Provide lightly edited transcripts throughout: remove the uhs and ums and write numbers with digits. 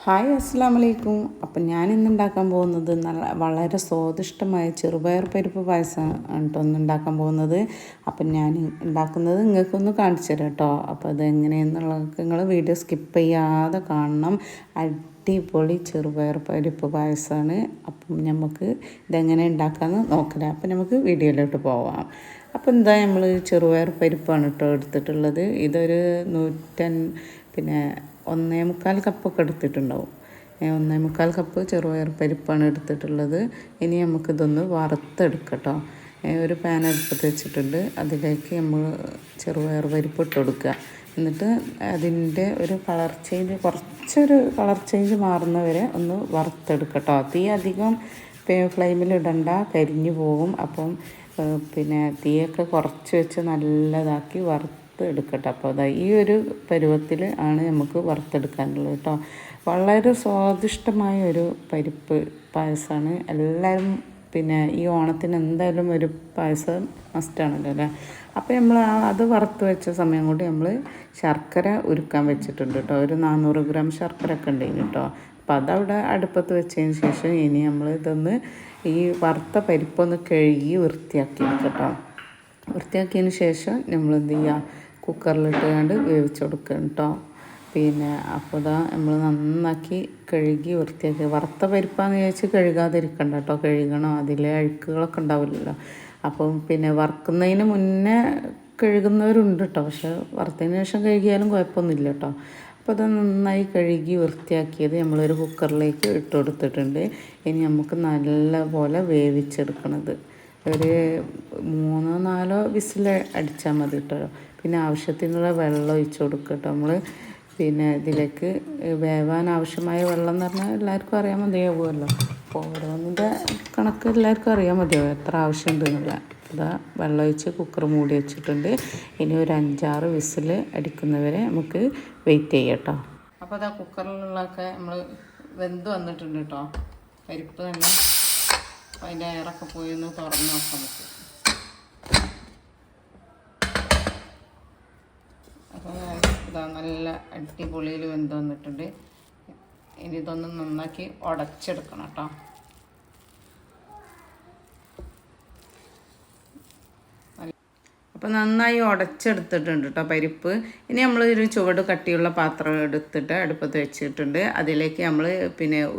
Hi അസ്സലാമു അലൈക്കും. അപ്പം ഞാനിന്ന് ഉണ്ടാക്കാൻ പോകുന്നത് വളരെ സ്വാദിഷ്ടമായ ചെറുപയർ പരിപ്പ് പായസമാണ് കേട്ടോ ഒന്ന് ഉണ്ടാക്കാൻ പോകുന്നത്. അപ്പം ഞാൻ ഉണ്ടാക്കുന്നത് നിങ്ങൾക്കൊന്ന് കാണിച്ചു തരാം കേട്ടോ. അപ്പോൾ അത് എങ്ങനെയെന്നുള്ളതൊക്കെ നിങ്ങൾ വീഡിയോ സ്കിപ്പ് ചെയ്യാതെ കാണണം. അടിപൊളി ചെറുപയർ പരിപ്പ് പായസമാണ്. അപ്പം നമുക്ക് ഇതെങ്ങനെ ഉണ്ടാക്കാമെന്ന് നോക്കാം. അപ്പം നമുക്ക് വീഡിയോയിലോട്ട് പോവാം. അപ്പോൾ എന്താ നമ്മൾ ചെറുപയർ പരിപ്പാണ് കേട്ടോ എടുത്തിട്ടുള്ളത്. ഇതൊരു 1.25 കപ്പൊക്കെ എടുത്തിട്ടുണ്ടാവും. 1.25 കപ്പ് ചെറുപയർ പരിപ്പാണ് എടുത്തിട്ടുള്ളത്. ഇനി നമുക്കിതൊന്ന് വറുത്തെടുക്കട്ടോ. ഒരു പാൻ അടുപ്പത്ത് വെച്ചിട്ടുണ്ട്. അതിലേക്ക് നമ്മൾ ചെറുപയർ പരിപ്പ് ഇട്ട് കൊടുക്കുക. എന്നിട്ട് അതിൻ്റെ ഒരു കുറച്ചൊരു കളർ ചേഞ്ച് മാറുന്നവരെ ഒന്ന് വറുത്തെടുക്കട്ടോ. തീ അധികം ഫ്ലെയിമിലിടണ്ട, കരിഞ്ഞു പോകും. അപ്പം തീയൊക്കെ കുറച്ച് വെച്ച് നല്ലതാക്കി എടുക്കട്ടെ. അപ്പോൾ അതാ ഈ ഒരു പരുവത്തിൽ ആണ് നമുക്ക് വറുത്തെടുക്കാനുള്ളത് കേട്ടോ. വളരെ സ്വാദിഷ്ടമായ ഒരു പരിപ്പ് പായസമാണ്. എല്ലാവരും ഈ ഓണത്തിന് എന്തായാലും ഒരു പായസം മസ്റ്റാണല്ലോ അല്ലേ. അപ്പോൾ നമ്മൾ അത് വറുത്ത് വെച്ച സമയം കൊണ്ട് നമ്മൾ ശർക്കര ഉരുക്കാൻ വെച്ചിട്ടുണ്ട് കേട്ടോ. ഒരു 400 ഗ്രാം ശർക്കര ഒക്കെ ഉണ്ടായിരുന്നു കേട്ടോ. അപ്പോൾ അതവിടെ അടുപ്പത്ത് വെച്ചതിന് ശേഷം ഇനി നമ്മൾ ഈ വറുത്ത പരിപ്പൊന്ന് കഴുകി വൃത്തിയാക്കി കേട്ടോ. വൃത്തിയാക്കിയതിന് ശേഷം നമ്മൾ എന്ത് ചെയ്യുക, കുക്കറിലിട്ട് വേവിച്ച് കൊടുക്കണം കേട്ടോ. അപ്പോൾ നമ്മൾ നന്നാക്കി കഴുകി വൃത്തിയാക്കി. വറുത്ത പരിപ്പാന്ന് ചോദിച്ച് കഴുകാതിരിക്കണ്ട കേട്ടോ. കഴുകണം, അതിലെ അഴുക്കുകളൊക്കെ ഉണ്ടാവില്ലല്ലോ. അപ്പം വറുക്കുന്നതിന് മുന്നേ കഴുകുന്നവരുണ്ട് കേട്ടോ. പക്ഷെ വറുത്തതിന് ശേഷം കഴുകിയാലും കുഴപ്പമൊന്നുമില്ല കേട്ടോ. അപ്പോൾ അത് നന്നായി കഴുകി വൃത്തിയാക്കിയത് നമ്മളൊരു കുക്കറിലേക്ക് ഇട്ട് കൊടുത്തിട്ടുണ്ട്. ഇനി നമുക്ക് നല്ലപോലെ വേവിച്ചെടുക്കണത് ഒരു 3-4 വിസിൽ അടിച്ചാൽ മതി കേട്ടോ. ആവശ്യത്തിനുള്ള വെള്ളം ഒഴിച്ച് കൊടുക്കുക കേട്ടോ. നമ്മൾ ഇതിലേക്ക് വേവാൻ ആവശ്യമായ വെള്ളം എന്ന് പറഞ്ഞാൽ എല്ലാവർക്കും അറിയാൻ മതിയാവുമല്ലോ. അപ്പോൾ ഓരോന്നിൻ്റെ കണക്ക് എല്ലാവർക്കും അറിയാൻ മതിയാവും എത്ര ആവശ്യമുണ്ട് എന്നുള്ള. വെള്ളം ഒഴിച്ച് കുക്കർ മൂടി വെച്ചിട്ടുണ്ട്. ഇനി ഒരു 5-6 വിസിൽ അടിക്കുന്നവരെ നമുക്ക് വെയിറ്റ് ചെയ്യാം കേട്ടോ. അപ്പോൾ കുക്കറിലുള്ളതൊക്കെ നമ്മൾ വെന്ത് വന്നിട്ടുണ്ട് കേട്ടോ. പരിപ്പ് തന്നെ അതിൻ്റെ എയറൊക്കെ പോയി ഒന്ന് തുറന്ന് നോക്കാൻ പറ്റും. അപ്പോൾ നല്ല അടിപൊളിയിൽ വെന്ത് വന്നിട്ടുണ്ട്. ഇനി ഇതൊന്ന് നന്നാക്കി ഉടച്ചെടുക്കണം കേട്ടോ. അപ്പോൾ നന്നായി ഉടച്ചെടുത്തിട്ടുണ്ട് കേട്ടോ പരിപ്പ്. ഇനി നമ്മളൊരു ചുവട് കട്ടിയുള്ള പാത്രം എടുത്തിട്ട് അടുപ്പത്ത് വെച്ചിട്ടുണ്ട്. അതിലേക്ക് നമ്മൾ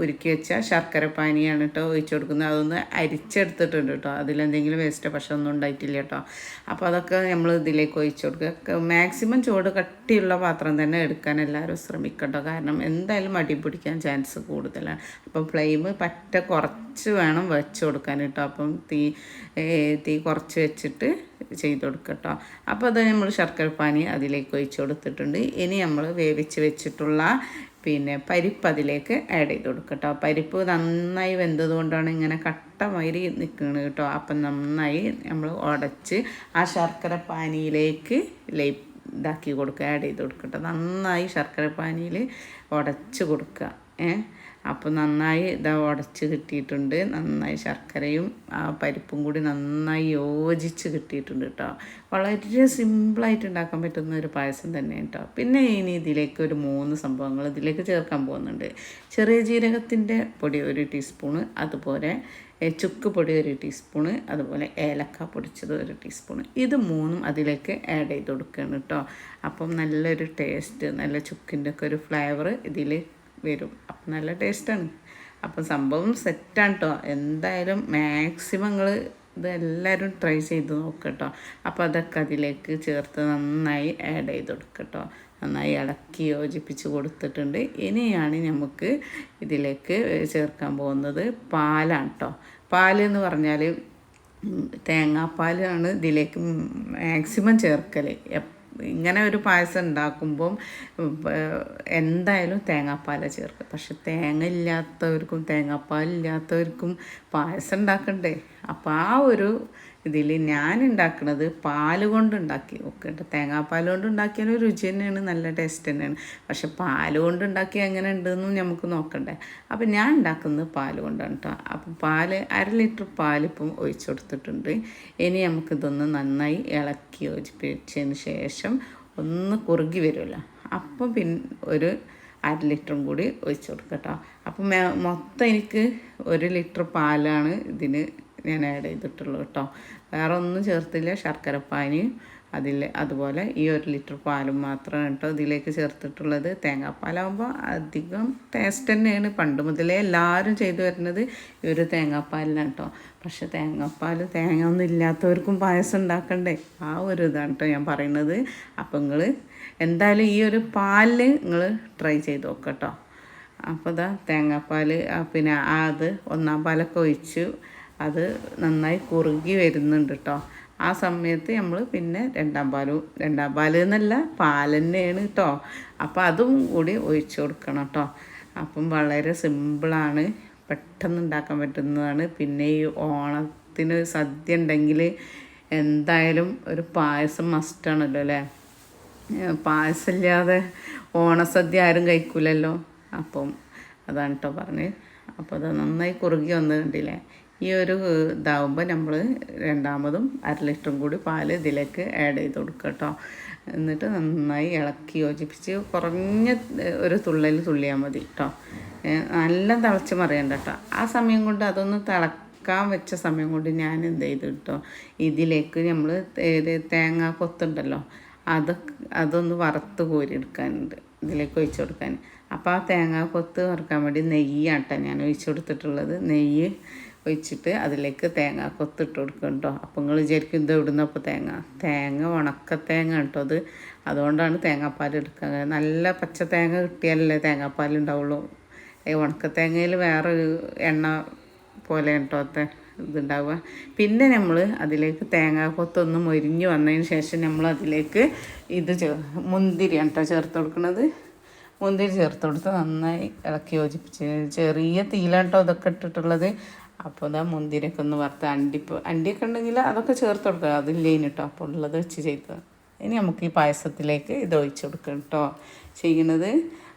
ഉരുക്കി വെച്ച ശർക്കര പാനിയാണ് കേട്ടോ ഒഴിച്ച് കൊടുക്കുന്നത്. അതൊന്ന് അരിച്ചെടുത്തിട്ടുണ്ട് കേട്ടോ. അതിലെന്തെങ്കിലും വേസ്റ്റ് പക്ഷെ ഒന്നും ഉണ്ടായിട്ടില്ല കേട്ടോ. അപ്പോൾ അതൊക്കെ നമ്മൾ ഇതിലേക്ക് ഒഴിച്ച് കൊടുക്കുക. മാക്സിമം ചുവട് കട്ടിയുള്ള പാത്രം തന്നെ എടുക്കാൻ എല്ലാവരും ശ്രമിക്കട്ടോ. കാരണം എന്തായാലും അടി പിടിക്കാൻ ചാൻസ് കൂടുതലാണ്. അപ്പം ഫ്ലെയിം പറ്റ കുറച്ച് വേണം വെച്ച് കൊടുക്കാൻ കേട്ടോ. അപ്പം തീ കുറച്ച് വെച്ചിട്ട് ചെയ്ത് കൊടുക്കട്ടോ. അപ്പോൾ അത് നമ്മൾ ശർക്കര പാനി അതിലേക്ക് ഒഴിച്ച് കൊടുത്തിട്ടുണ്ട്. ഇനി നമ്മൾ വേവിച്ച് വെച്ചിട്ടുള്ള പരിപ്പ് അതിലേക്ക് ആഡ് ചെയ്ത് കൊടുക്കട്ടോ. പരിപ്പ് നന്നായി വെന്തതുകൊണ്ടാണ് ഇങ്ങനെ കട്ട മാതിരി നിൽക്കുന്നത് കേട്ടോ. അപ്പം നന്നായി നമ്മൾ ഉടച്ച് ആ ശർക്കര പാനിയിലേക്ക് ഇതാക്കി കൊടുക്കുക, ആഡ് ചെയ്ത് കൊടുക്കട്ടോ. നന്നായി ശർക്കര പാനിയിൽ ഉടച്ച് കൊടുക്കുക. അപ്പോൾ നന്നായി ഉടച്ച് കിട്ടിയിട്ടുണ്ട്. നന്നായി ശർക്കരയും ആ പരിപ്പും കൂടി നന്നായി യോജിച്ച് കിട്ടിയിട്ടുണ്ട് കേട്ടോ. വളരെ സിമ്പിളായിട്ട് ഉണ്ടാക്കാൻ പറ്റുന്ന ഒരു പായസം തന്നെ കേട്ടോ. ഇനി ഇതിലേക്ക് ഒരു 3 സംഭവങ്ങൾ ഇതിലേക്ക് ചേർക്കാൻ പോകുന്നുണ്ട്. ചെറിയ ജീരകത്തിൻ്റെ പൊടി 1 ടീസ്പൂണ്, അതുപോലെ ചുക്ക് പൊടി 1 ടീസ്പൂണ്, അതുപോലെ ഏലക്ക പൊടിച്ചത് 1 ടീസ്പൂണ്. ഇത് 3ഉം അതിലേക്ക് ആഡ് ചെയ്ത് കൊടുക്കുകയാണ് കേട്ടോ. അപ്പം നല്ലൊരു ടേസ്റ്റ്, നല്ല ചുക്കിൻ്റെ ഒക്കെ ഒരു ഫ്ലേവർ ഇതിൽ വരും. അപ്പം നല്ല ടേസ്റ്റാണ്. അപ്പം സംഭവം സെറ്റാണ് കേട്ടോ. എന്തായാലും മാക്സിമം നിങ്ങൾ ഇതെല്ലാവരും ട്രൈ ചെയ്ത് നോക്കട്ടോ. അപ്പോൾ അതൊക്കെ അതിലേക്ക് ചേർത്ത് നന്നായി ആഡ് ചെയ്ത് കൊടുക്കട്ടോ. നന്നായി ഇളക്കി യോജിപ്പിച്ച് കൊടുത്തിട്ടുണ്ട്. ഇനിയാണ് നമുക്ക് ഇതിലേക്ക് ചേർക്കാൻ പോകുന്നത് പാലാണ് കേട്ടോ. പാലെന്ന് പറഞ്ഞാൽ തേങ്ങാപ്പാലാണ് ഇതിലേക്ക് മാക്സിമം ചേർക്കൽ. ഇങ്ങനെ ഒരു പായസം ഉണ്ടാക്കുമ്പം എന്തായാലും തേങ്ങാപ്പാല ചേർക്കുക. പക്ഷെ തേങ്ങ ഇല്ലാത്തവർക്കും തേങ്ങാപ്പാലില്ലാത്തവർക്കും പായസം ഉണ്ടാക്കണ്ടേ. അപ്പോൾ ആ ഒരു ഇതിൽ ഞാൻ ഉണ്ടാക്കുന്നത് പാല് കൊണ്ട് ഉണ്ടാക്കി നോക്കട്ടെ. തേങ്ങാപ്പാൽ കൊണ്ട് ഉണ്ടാക്കിയാലും രുചി തന്നെയാണ്, നല്ല ടേസ്റ്റ് തന്നെയാണ്. പക്ഷെ പാല് കൊണ്ട് ഉണ്ടാക്കി എങ്ങനെ ഉണ്ടെന്നും നമുക്ക് നോക്കണ്ടേ. അപ്പം ഞാൻ ഉണ്ടാക്കുന്നത് പാല് കൊണ്ടാണ് കേട്ടോ. അപ്പം 1/2 ലിറ്റർ പാലിപ്പം ഒഴിച്ചു കൊടുത്തിട്ടുണ്ട്. ഇനി നമുക്കിതൊന്ന് നന്നായി ഇളക്കി യോജിപ്പിച്ചതിന് ശേഷം ഒന്ന് കുറുകി വരുമല്ലോ. അപ്പം ഒരു 1/2 ലിറ്ററും കൂടി ഒഴിച്ച് കൊടുക്കുക കേട്ടോ. അപ്പം മൊത്തം എനിക്ക് 1 ലിറ്റർ പാലാണ് ഇതിന് ഞാൻ ആഡ് ചെയ്തിട്ടുള്ളൂ കേട്ടോ. വേറെ ഒന്നും ചേർത്തില്ല. ശർക്കരപ്പാനി അതുപോലെ ഈ 1 ലിറ്റർ പാലും മാത്രമാണ് കേട്ടോ ഇതിലേക്ക് ചേർത്തിട്ടുള്ളത്. തേങ്ങാപ്പാലാകുമ്പോൾ അധികം ടേസ്റ്റ് തന്നെയാണ്. പണ്ട് മുതലേ എല്ലാവരും ചെയ്തു വരുന്നത് ഈ ഒരു തേങ്ങാപ്പാലിനാണ് കേട്ടോ. പക്ഷേ തേങ്ങ ഒന്നും ഇല്ലാത്തവർക്കും പായസം ഉണ്ടാക്കണ്ടേ, ആ ഒരു ഇതാണ് കേട്ടോ ഞാൻ പറയുന്നത്. അപ്പം നിങ്ങൾ എന്തായാലും ഈ ഒരു പാലിൽ നിങ്ങൾ ട്രൈ ചെയ്ത് നോക്കുക കേട്ടോ. അപ്പോൾ ഇതാ തേങ്ങാപ്പാൽ പിന്നെ അത് 1-ാം പാലൊക്കെ ഒഴിച്ച് അത് നന്നായി കുറുകി വരുന്നുണ്ട് കേട്ടോ. ആ സമയത്ത് നമ്മൾ പിന്നെ 2-ാം പാൽ എന്നല്ല, പാൽ തന്നെയാണ് കേട്ടോ. അപ്പോൾ അതും കൂടി ഒഴിച്ച് കൊടുക്കണം കേട്ടോ. അപ്പം വളരെ സിമ്പിളാണ്, പെട്ടെന്ന് ഉണ്ടാക്കാൻ പറ്റുന്നതാണ്. പിന്നെ ഈ ഓണത്തിന് സദ്യ ഉണ്ടെങ്കിൽ എന്തായാലും ഒരു പായസം മസ്റ്റാണല്ലോ അല്ലേ. പായസം ഇല്ലാതെ ഓണസദ്യ ആരും കഴിക്കൂലല്ലോ. അപ്പം അതാണ് കേട്ടോ പറഞ്ഞ്. അപ്പോൾ അത് നന്നായി കുറുകി വന്ന് കണ്ടില്ലേ. ഈ ഒരു ഇതാവുമ്പോൾ നമ്മൾ 2-മതും 1/2 ലിറ്ററും കൂടി പാൽ ഇതിലേക്ക് ആഡ് ചെയ്ത് കൊടുക്കുക കേട്ടോ. എന്നിട്ട് നന്നായി ഇളക്കി യോജിപ്പിച്ച് കുറഞ്ഞ ഒരു തുള്ളിയാൽ മതി കേട്ടോ. നല്ല തിളച്ച് മറിയണ്ട കേട്ടോ. ആ സമയം കൊണ്ട് അതൊന്ന് തിളക്കാൻ വെച്ച സമയം കൊണ്ട് ഞാൻ എന്ത് ചെയ്തു കേട്ടോ, ഇതിലേക്ക് നമ്മൾ തേങ്ങ കൊത്തുണ്ടല്ലോ അതൊന്ന് വറുത്ത് കോരിയെടുക്കാനുണ്ട്, ഇതിലേക്ക് ഒഴിച്ച് കൊടുക്കാൻ. അപ്പോൾ ആ തേങ്ങ കൊത്ത് വറുക്കാൻ വേണ്ടി നെയ്യാട്ടോ ഞാൻ ഒഴിച്ച് കൊടുത്തിട്ടുള്ളത്. നെയ്യ് ഒഴിച്ചിട്ട് അതിലേക്ക് തേങ്ങ കൊത്തിട്ട് കൊടുക്കും കേട്ടോ. അപ്പോൾ നിങ്ങൾ വിചാരിക്കും ഇത് ഇടുന്നപ്പോൾ തേങ്ങ ഉണക്കത്തേങ്ങ കേട്ടോ അത്. അതുകൊണ്ടാണ് തേങ്ങാപ്പാൽ എടുക്കുക. നല്ല പച്ച തേങ്ങ കിട്ടിയാലല്ലേ തേങ്ങാപ്പാൽ ഉണ്ടാവുള്ളൂ. ഉണക്കത്തേങ്ങയിൽ വേറൊരു എണ്ണ പോലെ കേട്ടോ ഇതുണ്ടാവുക. പിന്നെ നമ്മൾ അതിലേക്ക് തേങ്ങ കൊത്തൊന്ന് മൊരിഞ്ഞ് വന്നതിന് ശേഷം നമ്മൾ അതിലേക്ക് മുന്തിരിയാണ് കേട്ടോ ചേർത്ത് കൊടുക്കുന്നത്. മുന്തിരി ചേർത്ത് കൊടുത്ത് നന്നായി ഇളക്കി യോജിപ്പിച്ച് ചെറിയ തീയിലാട്ടോ ഇതൊക്കെ ഇട്ടിട്ടുള്ളത്. അപ്പോൾ ഇതാ മുന്തിരിയൊക്കെ ഒന്ന് വറുത്ത് അണ്ടിയൊക്കെ ഉണ്ടെങ്കിൽ അതൊക്കെ ചേർത്ത് കൊടുക്കുക. അതില്ലേന് കേട്ടോ. അപ്പോൾ ഉള്ളത് വെച്ച് ചെയ്തത്. ഇനി നമുക്ക് ഈ പായസത്തിലേക്ക് ഇത് ഒഴിച്ച് കൊടുക്കണം കേട്ടോ ചെയ്യണത്.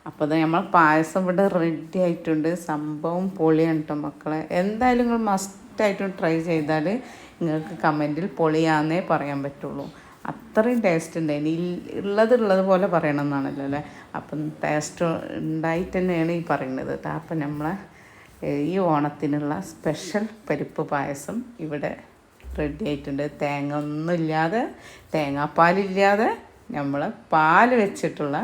അപ്പോൾ അത് നമ്മൾ പായസം ഇവിടെ റെഡി ആയിട്ടുണ്ട്. സംഭവം പൊളിയാണ് കേട്ടോ മക്കളെ. എന്തായാലും നിങ്ങൾ മസ്റ്റായിട്ടും ട്രൈ ചെയ്താൽ നിങ്ങൾക്ക് കമൻറ്റിൽ പൊളിയാന്നേ പറയാൻ പറ്റുള്ളൂ. അത്രയും ടേസ്റ്റ് ഉണ്ട്. ഇനി ഉള്ളത് പോലെ പറയണം എന്നാണല്ലോ അല്ലേ. അപ്പം ടേസ്റ്റ് ഉണ്ടായിട്ട് തന്നെയാണ് ഈ പറയുന്നത് കേട്ടോ. അപ്പം നമ്മളെ ഈ ഓണത്തിനുള്ള സ്പെഷ്യൽ പരിപ്പ് പായസം ഇവിടെ റെഡി ആയിട്ടുണ്ട്. തേങ്ങ ഒന്നുമില്ലാതെ, തേങ്ങാപ്പാലില്ലാതെ നമ്മൾ പാൽ വെച്ചിട്ടുള്ള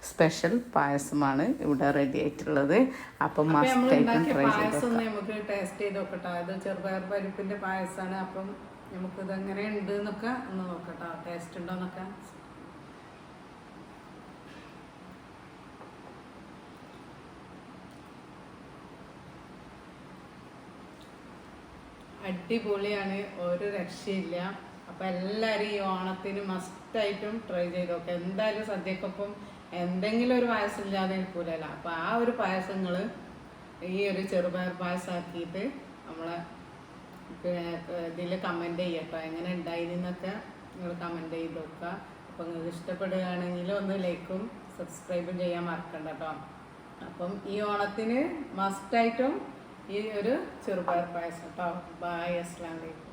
സ്പെഷ്യൽ പായസമാണ് ഇവിടെ റെഡി ആയിട്ടുള്ളത്. അപ്പം മസ്റ്റായിട്ടും ട്രൈ ചെയ്ത് നമുക്ക് ടേസ്റ്റ് ചെയ്ത് നോക്കട്ടോ. ഇത് ചെറുപയർ പരിപ്പിൻ്റെ പായസമാണ്. അപ്പം നമുക്കിത് എങ്ങനെ ഉണ്ട് എന്നൊക്കെ ഒന്ന് നോക്കട്ടോ, ടേസ്റ്റ് ഉണ്ടോ എന്നൊക്കെ. അടിപൊളിയാണ്, ഒരു രക്ഷയില്ല. അപ്പം എല്ലാവരും ഈ ഓണത്തിന് മസ്റ്റായിട്ടും ട്രൈ ചെയ്ത് നോക്കുക. എന്തായാലും സദ്യക്കൊപ്പം എന്തെങ്കിലും ഒരു പായസം ഇല്ലാതെ ഇരിക്കൂലല്ലോ. അപ്പം ആ ഒരു പായസങ്ങൾ ഈ ഒരു ചെറുപയർ പായസമാക്കിയിട്ട് നമ്മളെ ഇതിൽ കമൻറ്റ് ചെയ്യട്ടോ, എങ്ങനെ ഉണ്ടായിരുന്നൊക്കെ നിങ്ങൾ കമൻറ്റ് ചെയ്ത് നോക്കുക. അപ്പം നിങ്ങൾക്ക് ഇഷ്ടപ്പെടുകയാണെങ്കിൽ ഒന്ന് ലൈക്കും സബ്സ്ക്രൈബും ചെയ്യാൻ മറക്കണ്ട കേട്ടോ. അപ്പം ഈ ഓണത്തിന് മസ്റ്റായിട്ടും ഈ ഒരു ചെറുപയർ പായസം കേട്ടോ. ബായ്, അസ്സലാമു അലൈക്കും.